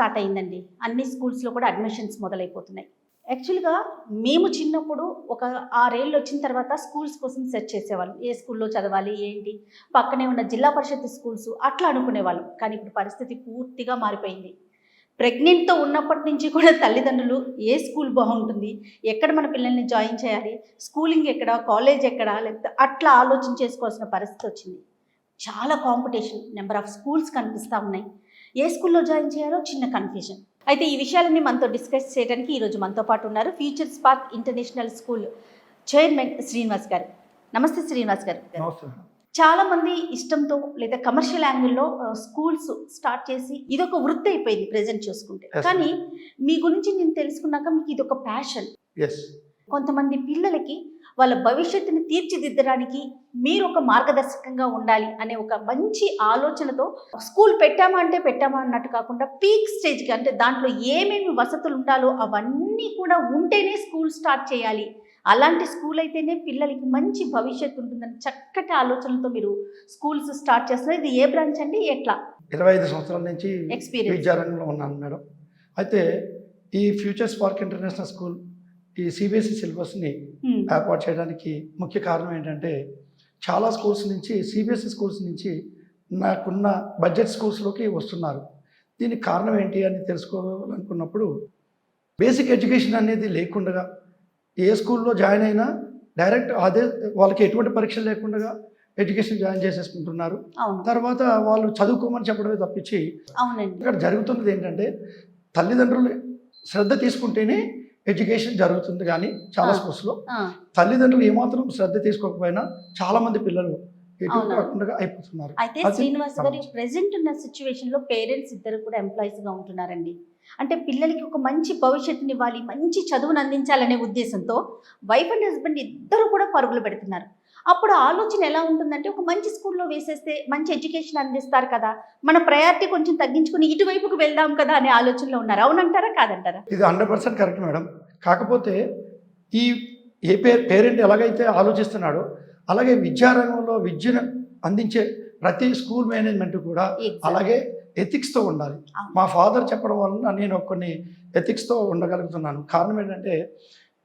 Start అయిందండి. అన్ని స్కూల్స్లో కూడా అడ్మిషన్స్ మొదలైపోతున్నాయి. యాక్చువల్గా మేము చిన్నప్పుడు ఒక 6 ఏళ్ళు వచ్చిన తర్వాత స్కూల్స్ కోసం సెర్చ్ చేసేవాళ్ళం. ఏ స్కూల్లో చదవాలి ఏంటి, పక్కనే ఉన్న జిల్లా పరిషత్ స్కూల్స్ అట్లా అనుకునేవాళ్ళం. కానీ ఇప్పుడు పరిస్థితి పూర్తిగా మారిపోయింది. ప్రెగ్నెంట్తో ఉన్నప్పటి నుంచి కూడా తల్లిదండ్రులు ఏ స్కూల్ బాగుంటుంది, ఎక్కడ మన పిల్లల్ని జాయిన్ చేయాలి, స్కూలింగ్ ఎక్కడ, కాలేజ్ ఎక్కడ, లేకపోతే అట్లా ఆలోచన చేసుకోవాల్సిన పరిస్థితి వచ్చింది. చాలా కాంపిటీషన్, నెంబర్ ఆఫ్ స్కూల్స్ కనిపిస్తూ ఉన్నాయి. ఏ స్కూల్లో జాయిన్ చేయాలో చిన్న కన్ఫ్యూజన్. అయితే ఈ విషయాలన్నీ మనతో డిస్కస్ చేయడానికి ఈరోజు మనతో పాటు ఉన్నారు future spark international school chairman Srinivas గారు. నమస్తే శ్రీనివాస్ గారు. చాలామంది ఇష్టంతో లేదా కమర్షియల్ యాంగిల్లో స్కూల్స్ స్టార్ట్ చేసి ఇదొక వృత్తి అయిపోయింది ప్రెజెంట్ చూసుకుంటే. కానీ మీ గురించి నేను తెలుసుకున్నాక మీకు ఇదొక ప్యాషన్. కొంతమంది పిల్లలకి వాళ్ళ భవిష్యత్తుని తీర్చిదిద్దడానికి మీరు ఒక మార్గదర్శకంగా ఉండాలి అనే ఒక మంచి ఆలోచనతో స్కూల్ పెట్టామా అన్నట్టు కాకుండా పీక్ స్టేజ్కి, అంటే దాంట్లో ఏమేమి వసతులు ఉండాలో అవన్నీ కూడా ఉంటేనే స్కూల్ స్టార్ట్ చేయాలి, అలాంటి స్కూల్ అయితేనే పిల్లలకి మంచి భవిష్యత్తు ఉంటుందని చక్కటి ఆలోచనలతో మీరు స్కూల్స్ స్టార్ట్ చేస్తున్నారు. ఇది ఏ బ్రాంచ్ అండి, ఎట్లా? 25 సంవత్సరాల నుంచి ఎక్స్పీరియన్స్ విద్యారంగంలో ఉన్నాను మేడం. అయితే ఈ ఫ్యూచర్ స్పార్క్ ఇంటర్నేషనల్ స్కూల్ ఈ సిబిఎస్ఈ సిలబస్ని ఏర్పాటు చేయడానికి ముఖ్య కారణం ఏంటంటే, చాలా స్కూల్స్ నుంచి సిబిఎస్ఈ స్కూల్స్ నుంచి నాకున్న బడ్జెట్ స్కూల్స్లోకి వస్తున్నారు. దీనికి కారణం ఏంటి అని తెలుసుకోవాలనుకున్నప్పుడు, బేసిక్ ఎడ్యుకేషన్ అనేది లేకుండా ఏ స్కూల్లో జాయిన్ అయినా డైరెక్ట్ అదే వాళ్ళకి ఎటువంటి పరీక్షలు లేకుండా ఎడ్యుకేషన్ జాయిన్ చేసేసుకుంటున్నారు. తర్వాత వాళ్ళు చదువుకోమని చెప్పడమే తప్పించి ఇక్కడ జరుగుతున్నది ఏంటంటే, తల్లిదండ్రులు శ్రద్ధ తీసుకుంటేనే ఎడ్యుకేషన్ జరుగుతుంది. కానీ చాలా స్కూల్స్లో తల్లిదండ్రులు ఏమాత్రం శ్రద్ధ తీసుకోకపోయినా చాలా మంది పిల్లలు ఎటు కాకుండా అయిపోతున్నారు. అయితే శ్రీనివాస్ గారు, ప్రెసెంట్ ఉన్న సిచ్యువేషన్ లో పేరెంట్స్ ఇద్దరు కూడా ఎంప్లాయీస్ గా ఉంటున్నారండి. అంటే పిల్లలకి ఒక మంచి భవిష్యత్తుని ఇవ్వాలి, మంచి చదువును అందించాలనే ఉద్దేశంతో వైఫ్ అండ్ హస్బెండ్ ఇద్దరు కూడా పరుగులు పెడుతున్నారు. అప్పుడు ఆలోచన ఎలా ఉంటుందంటే, ఒక మంచి స్కూల్లో వేసేస్తే మంచి ఎడ్యుకేషన్ అందిస్తారు కదా, మన ప్రయారిటీ కొంచెం తగ్గించుకుని ఇటువైపుకు వెళ్దాం కదా అనే ఆలోచనలో ఉన్నారు. అవునంటారా కాదంటారా? ఇది 100% కరెక్ట్ మేడం. కాకపోతే ఈ పేరెంట్ ఎలాగైతే ఆలోచిస్తున్నాడో అలాగే విద్యారంగంలో విద్యను అందించే ప్రతి స్కూల్ మేనేజ్మెంట్ కూడా అలాగే ఎథిక్స్తో ఉండాలి. మా ఫాదర్ చెప్పడం వలన నేను కొన్ని ఎథిక్స్తో ఉండగలుగుతున్నాను. కారణం ఏంటంటే,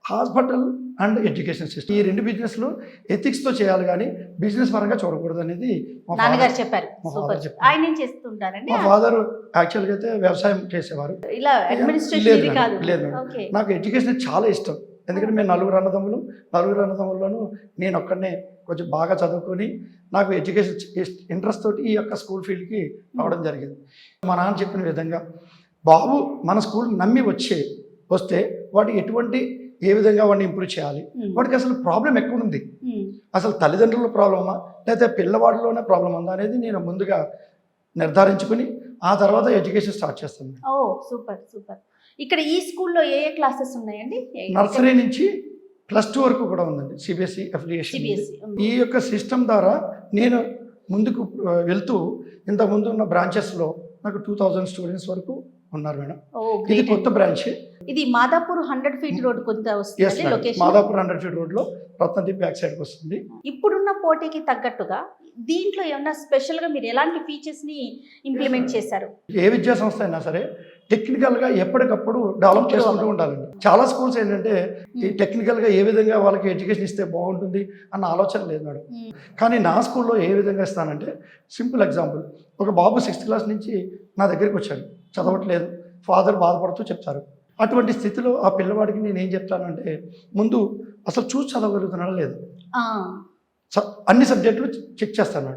హాస్పిటల్ అండ్ ఎడ్యుకేషన్ సిస్టమ్ ఈ రెండు బిజినెస్లు ఎథిక్స్తో చేయాలి, కానీ బిజినెస్ పరంగా చూడకూడదు అనేది మా ఫాదర్ చెప్పారు. మా ఫాదర్ యాక్చువల్గా అయితే వ్యవసాయం చేసేవారు. లేదు, నాకు ఎడ్యుకేషన్ చాలా ఇష్టం. ఎందుకంటే మేము నలుగురు అన్నదమ్ములను నేను ఒక్కడనే కొంచెం బాగా చదువుకొని నాకు ఎడ్యుకేషన్ ఇంట్రెస్ట్ తోటి ఈ యొక్క స్కూల్ ఫీల్డ్కి రావడం జరిగింది. మా నాన్న చెప్పిన విధంగా, బాబు మన స్కూల్ నమ్మి వస్తే వాడికి ఏ విధంగా వాడిని ఇంప్రూవ్ చేయాలి, వాడికి అసలు ప్రాబ్లం ఎక్కడుంది, అసలు తల్లిదండ్రుల ప్రాబ్లమా లేదా పిల్లవాడిలోనే ప్రాబ్లం ఉందా అనేది నేను ముందుగా నిర్ధారించుకుని ఆ తర్వాత ఎడ్యుకేషన్ స్టార్ట్ చేస్తాను. ఓ సూపర్ సూపర్. ఇక్కడ ఈ స్కూల్లో ఏ క్లాసెస్ ఉన్నాయండి? నర్సరీ నుంచి +2 వరకు కూడా ఉందండి సిబిఎస్ఈ అఫిలియేషన్. ఈ యొక్క సిస్టమ్ ద్వారా నేను ముందుకు వెళ్తూ ఇంతకుముందు ఉన్న బ్రాంచెస్లో నాకు 2000 స్టూడెంట్స్ వరకు ఉన్నారు మేడం. ఇది కొత్త బ్రాంచ్. ఇది మాదాపూర్ 100 ఫీట్ రోడ్ కొంత వస్తుంది లొకేషన్. మాదాపూర్ 100 ఫీట్ రోడ్ లో రత్నదీప్ బ్యాక్ సైడ్కి వస్తుంది. ఇప్పుడున్న పోటీకి తగ్గట్టుగా దీంట్లో ఏమన్నా స్పెషల్గా మీరు ఎలాంటి ఫీచర్స్ని ఇంప్లిమెంట్ చేశారు? ఏ విద్యా సంస్థ అయినా సరే టెక్నికల్గా ఎప్పటికప్పుడు డెవలప్ చేసుకుంటూ ఉండాలండి. చాలా స్కూల్స్ ఏంటంటే ఈ టెక్నికల్గా ఏ విధంగా వాళ్ళకి ఎడ్యుకేషన్ ఇస్తే బాగుంటుంది అన్న ఆలోచన లేదు మేడం. కానీ నా స్కూల్లో ఏ విధంగా ఇస్తానంటే, సింపుల్ ఎగ్జాంపుల్, ఒక బాబు 6th క్లాస్ నుంచి నా దగ్గరికి వచ్చాడు, చదవట్లేదు, ఫాదర్ బాధపడుతూ చెప్తారు. అటువంటి స్థితిలో ఆ పిల్లవాడికి నేను ఏం చెప్తానంటే, ముందు అసలు చూసి చదవగలుగుతున్నాడా లేదు, అన్ని సబ్జెక్టులు చెక్ చేస్తాను.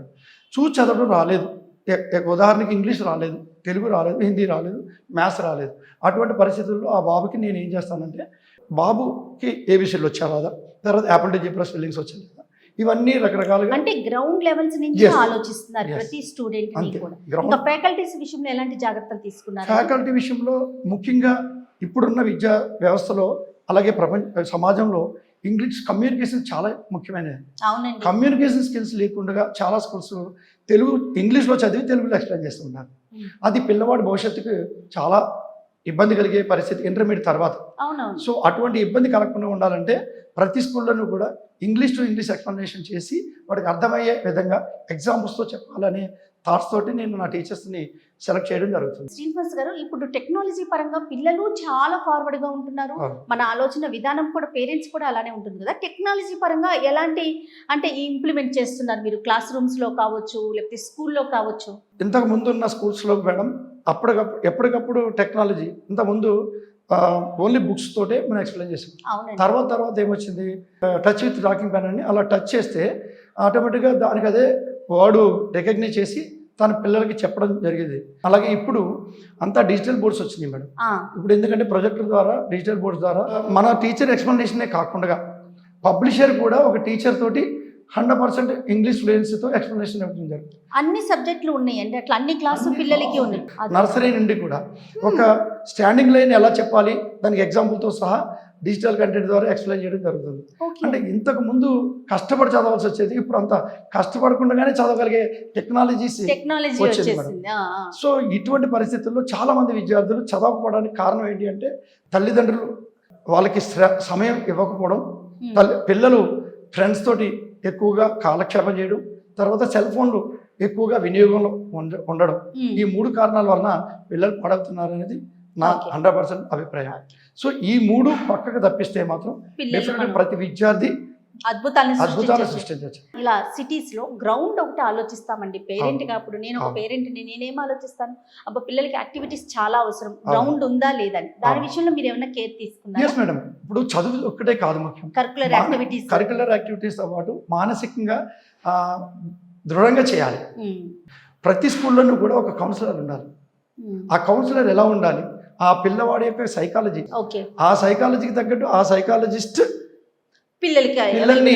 చూసి చదవడం రాలేదు, ఉదాహరణకి ఇంగ్లీష్ రాలేదు, తెలుగు రాలేదు, హిందీ రాలేదు, మ్యాథ్స్ రాలేదు. అటువంటి పరిస్థితుల్లో ఆ బాబుకి నేను ఏం చేస్తానంటే, బాబుకి ఏబిసిడ్లు వచ్చా రాదా, తర్వాత యాపిల్ డి ప్లస్ స్పెల్లింగ్స్ వచ్చాయి, ఇవన్నీ రకరకాలుగా అంటే గ్రౌండ్ లెవెల్స్ నుంచి ఆలోచిస్తున్నారు ప్రతి స్టూడెంట్. ఇంకా ఫ్యాకల్టీస్ విషయంలో ఎలాంటి జాగ్రత్తలు తీసుకున్నారు? ఫ్యాకల్టీ విషయంలో ముఖ్యంగా ఇప్పుడున్న విద్యా వ్యవస్థలో అలాగే సమాజంలో ఇంగ్లీష్ కమ్యూనికేషన్ చాలా ముఖ్యమైనది. కమ్యూనికేషన్ స్కిల్స్ లేకుండా చాలా స్కూల్స్ ఇంగ్లీష్లో చదివి తెలుగులో ఎక్స్ప్లెయిన్ చేస్తున్నారు. అది పిల్లవాడి భవిష్యత్తుకు చాలా ఇబ్బంది కలిగే పరిస్థితి ఇంటర్మీడియట్ తర్వాత. సో అటువంటి ఇబ్బంది కలగకుండా ఉండాలంటే ప్రతి స్కూల్లోనూ కూడా ఇంగ్లీష్ టు ఇంగ్లీష్ ఎక్స్ప్లెనేషన్ చేసి వాడికి అర్థమయ్యే విధంగా ఎగ్జాంపుల్స్తో చెప్పాలనే థాట్స్ తోటి నేను నా టీచర్స్ని సెలెక్ట్ చేయడం జరుగుతుంది. శ్రీనివాస్ గారు, ఇప్పుడు టెక్నాలజీ పరంగా పిల్లలు చాలా ఫార్వర్డ్ గా ఉంటున్నారు. అవును. మన ఆలోచన విధానం కూడా పేరెంట్స్ కూడా అలానే ఉంటుంది కదా. టెక్నాలజీ పరంగా ఎలాంటి అంటే ఇంప్లిమెంట్ చేస్తున్నారు మీరు? క్లాస్ రూమ్స్ లో కావచ్చు, లేకపోతే స్కూల్లో కావచ్చు. ఇంతకు ముందు ఉన్న స్కూల్స్లో మేడం ఎప్పటికప్పుడు టెక్నాలజీ, ఇంతకుముందు ఓన్లీ బుక్స్ తోటే మనం ఎక్స్ప్లెయిన్ చేసాం. అవునండి. తర్వాత ఏమొచ్చింది, టచ్ విత్ టాకింగ్ ప్యాన్ అని అలా టచ్ చేస్తే ఆటోమేటిక్గా దానికి అదే వర్డ్ రికగ్నైజ్ చేసి తన పిల్లలకి చెప్పడం జరిగేది. అలాగే ఇప్పుడు అంతా డిజిటల్ బోర్డ్స్ వచ్చినాయి మేడం. ఇప్పుడు ఎందుకంటే ప్రొజెక్టర్ ద్వారా, డిజిటల్ బోర్డ్స్ ద్వారా మన టీచర్ ఎక్స్ప్లెనేషనే కాకుండా పబ్లిషర్ కూడా ఒక టీచర్ తోటి 100% ఇంగ్లీష్ ఫ్లూయెన్సీతో ఎక్స్ప్లెనేషన్ ఇవ్వడం జరుగుతుంది. అన్ని సబ్జెక్టులు ఉన్నాయండి, అట్లా అన్ని క్లాసు పిల్లలకి ఉన్నాయి. నర్సరీ నుండి కూడా ఒక స్టాండింగ్ లైన్ ఎలా చెప్పాలి దానికి ఎగ్జాంపుల్తో సహా డిజిటల్ కంటెంట్ ద్వారా ఎక్స్ప్లెయిన్ చేయడం జరుగుతుంది. అంటే ఇంతకు ముందు కష్టపడి చదవాల్సి వచ్చేది, ఇప్పుడు అంత కష్టపడకుండానే చదవగలిగే టెక్నాలజీ వచ్చింది మేడం. సో ఇటువంటి పరిస్థితుల్లో చాలా మంది విద్యార్థులు చదవకపోవడానికి కారణం ఏంటి అంటే తల్లిదండ్రులు వాళ్ళకి సమయం ఇవ్వకపోవడం, పిల్లలు ఫ్రెండ్స్ తోటి ఎక్కువగా కాలక్షేపం చేయడం, తర్వాత సెల్ ఫోన్లు ఎక్కువగా వినియోగంలో ఉండడం, ఈ 3 కారణాల వలన పిల్లలు పాడవుతున్నారు అనేది నా 100% అభిప్రాయం. సో ఈ 3 పక్కకు తప్పిస్తే మాత్రం ప్రతి విద్యార్థి అద్భుతాలు సృష్టించవచ్చు. ఇలా సిటీస్ లో గ్రౌండ్ ఒకటి ఆలోచిస్తామండి పేరెంట్ గా. అప్పుడు నేను ఒక పేరెంట్ ని, నేనేం ఆలోచిస్తాను, అబ్బా పిల్లలకి యాక్టివిటీస్ చాలా అవసరం, గ్రౌండ్ ఉందా లేదని. దాని విషయంలో మీరు ఏమైనా కేర్ తీసుకున్నారా? Yes madam. ఇప్పుడు చదువు ఒక్కటే కాదు ముఖ్యం, కరికులర్ యాక్టివిటీస్తో పాటు మానసికంగా దృఢంగా చేయాలి. ప్రతి స్కూల్లోనూ కూడా ఒక కౌన్సిలర్ ఉండాలి. ఆ కౌన్సిలర్ ఎలా ఉండాలి, ఆ పిల్లవాడి యొక్క సైకాలజీ, ఆ సైకాలజీకి తగ్గట్టు ఆ సైకాలజిస్ట్ పిల్లల్ని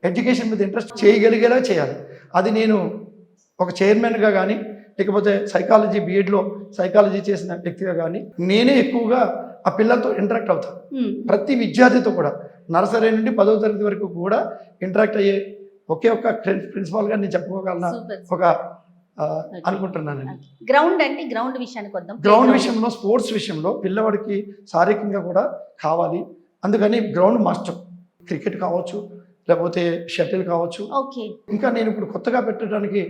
ఎడ్యుకేషన్ మీద ఇంట్రెస్ట్ చేయగలిగేలా చేయాలి. అది నేను ఒక చైర్మన్గా కానీ, లేకపోతే సైకాలజీ బీఎడ్లో సైకాలజీ చేసిన వ్యక్తిగా కానీ నేనే ఎక్కువగా ఆ పిల్లలతో ఇంటరాక్ట్ అవుతాను. ప్రతి విద్యార్థితో కూడా నర్సరీ నుండి 10వ తరగతి వరకు కూడా ఇంటరాక్ట్ అయ్యే ఒకే ఒక్క ప్రిన్సిపాల్గా నేను చెప్పుకోగలను ఒక అనుకుంటున్నానండి. గ్రౌండ్ అంటే గ్రౌండ్ విషయానికి వద్దాం. గ్రౌండ్ విషయంలో, స్పోర్ట్స్ విషయంలో పిల్లవాడికి శారీరకంగా కూడా కావాలి. అందుకని గ్రౌండ్ మాస్టర్, క్రికెట్ కావచ్చు, లేకపోతే షటిల్ కావచ్చు. ఇంకా నేను ఇప్పుడు కొత్తగా పెట్టడానికి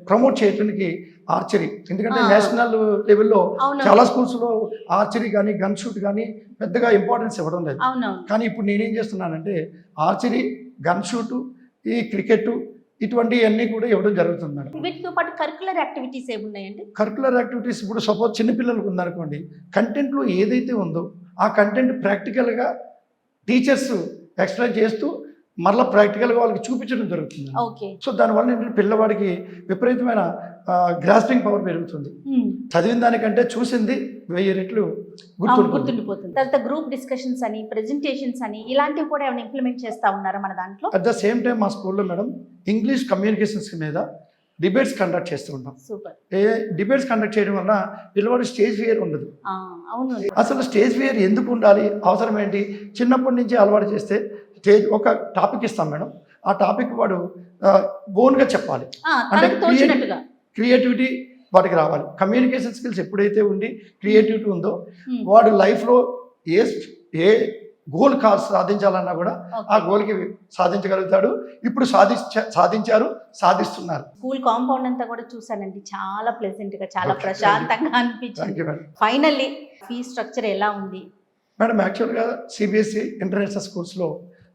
ప్రమోట్ చేయడానికి ఆర్చరీ, ఎందుకంటే నేషనల్ లెవెల్లో చాలా స్కూల్స్లో ఆర్చరీ కానీ గన్ షూట్ కానీ పెద్దగా ఇంపార్టెన్స్ ఇవ్వడం లేదు. కానీ ఇప్పుడు నేనేం చేస్తున్నానంటే ఆర్చరీ, గన్ షూట్, ఈ క్రికెట్ ఇటువంటివన్నీ కూడా ఇవ్వడం జరుగుతుంది మేడం. వీటితో పాటు కరికులర్ యాక్టివిటీస్ ఏమున్నాయండి? కరికులర్ యాక్టివిటీస్ ఇప్పుడు సపోజ్ చిన్నపిల్లలకు ఉందనుకోండి, కంటెంట్లో ఏదైతే ఉందో ఆ కంటెంట్ ప్రాక్టికల్గా టీచర్స్ ఎక్స్ప్లెయిన్ చేస్తూ మరలా ప్రాక్టికల్గా వాళ్ళకి చూపించడం జరుగుతుంది. సో దానివల్ల ఏంటంటే పిల్లవాడికి విపరీతమైన గ్రాస్పింగ్ పవర్ పెరుగుతుంది. చదివిన దానికంటే చూసింది 1000 రెట్లు గుర్తుండిపోతుంది. తర్వాత గ్రూప్ డిస్కషన్స్ అని, ప్రెజెంటేషన్స్ అని ఇలాంటివి కూడా ఏమైనా ఇంప్లిమెంట్ చేస్తా ఉన్నారా మన దాంట్లో? అట్ ద సేమ్ టైం మా స్కూల్లో మేడం ఇంగ్లీష్ కమ్యూనికేషన్స్ మీద డిబేట్స్ కండక్ట్ చేస్తూ ఉంటాం. డిబేట్స్ కండక్ట్ చేయడం వల్ల పిల్లవాడు స్టేజ్ ఫియర్ ఉండదు. అసలు స్టేజ్ ఫియర్ ఎందుకు ఉండాలి, అవసరం ఏంటి? చిన్నప్పటి నుంచి అలవాటు చేస్తే ఒక టాపిక్ ఇస్తాం మేడం, ఆ టాపిక్ వాడు ఓన్గా చెప్పాలి. అంటే క్రియేటివిటీ వాడికి రావాలి. కమ్యూనికేషన్ స్కిల్స్ ఎప్పుడైతే ఉండి క్రియేటివిటీ ఉందో వాడు లైఫ్లో ఏ గోల్ సాధించాలన్నా కూడా ఆ గోల్కి సాధించగలుగుతాడు. ఇప్పుడు సాధిస్తున్నారు. స్కూల్ కాంపౌండ్ అంతా కూడా చూసానండి, చాలా ప్లెజెంట్ గా, చాలా ప్రశాంతంగా అనిపించింది. ఫైనల్లీ ఫీ స్ట్రక్చర్ ఎలా ఉంది మేడం? యాక్చువల్గా సిబిఎస్ఈ ఇంటర్నేషనల్ స్కూల్స్లో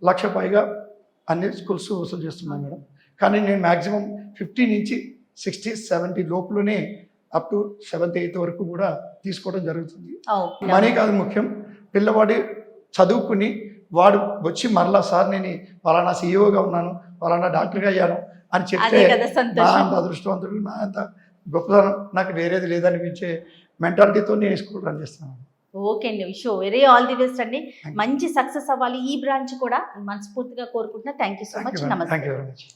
1,00,000 పైగా అన్ని స్కూల్స్ వసూలు చేస్తున్నాను మేడం. కానీ నేను మ్యాక్సిమం 50 నుంచి 60, 70 లోపులోనే అప్ టు 7th, 8th వరకు కూడా తీసుకోవడం జరుగుతుంది. మనీ కాదు ముఖ్యం, పిల్లవాడి చదువుకుని వాడు వచ్చి మరలా సార్ నేను పలానా సీఈఓగా ఉన్నాను, పలానా డాక్టర్గా అయ్యాను అని చెప్తే నా అంత అదృష్టవంతుడు, నా అంత గొప్పదనం నాకు వేరేది లేదనిపించే మెంటాలిటీతో నేను స్కూల్ రన్ చేస్తున్నాను. ఓకే అండి, wish very all the best అండి. మంచి సక్సెస్ అవ్వాలి ఈ బ్రాంచ్ కూడా మనస్ఫూర్తిగా కోరుకుంటున్నా. Thank you so much. నమస్తే.